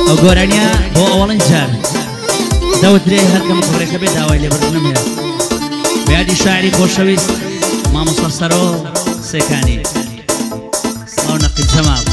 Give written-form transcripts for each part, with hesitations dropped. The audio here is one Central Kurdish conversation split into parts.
ئەو گۆرانیە بۆ ئەوڵەن جار دەوترێ هەرکەم کوڕێکە بێ داوای لێبردنم هەیە بە یادی شاعری خۆشەویست مامۆستا سەرۆ سێکانی سڵاو نەقیب جەمال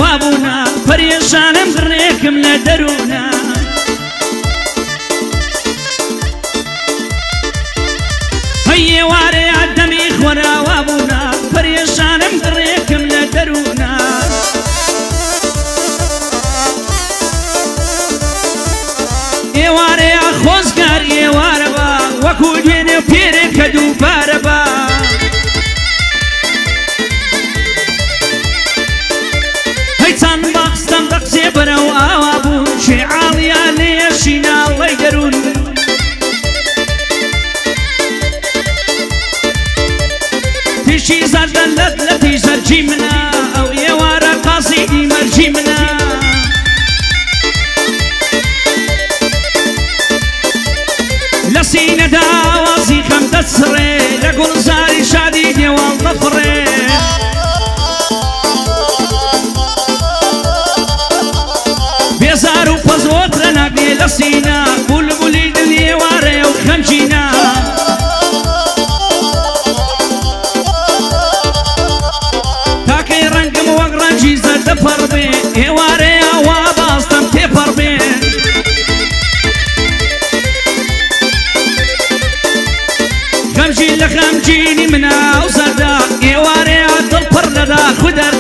وابونا پریشانم گڕێکم لە دەروونە هەیێوارێ ئادەمی خۆراوا بوونا پریشانم گڕێکم لە دەروونە ئێوارێ خۆزگار ئێوارە بە وەکو دوێنێ پێرێ کە دووبارە بە برو آوابون شعالیا لیشینا ویگرون تشی زردن لطلتی زرجی منا او یوارا قاصیدی مرجی منا لسین دا وازی خم دسره لگل زاری شادی دیوال ضفره بێزار و پەزۆترە ناگێ لە سینا بولبولی دنێوارێ و خەمجینا تاکەی ڕەنگم وەک ڕەنجی زەردە پەڕ بێ ئێوارێ ئاوا باستەم تێپەڕ بێ خەمجین لە خەمجینی منە و زەردا ئێوارێ دڵ پڕ لەدا خودەر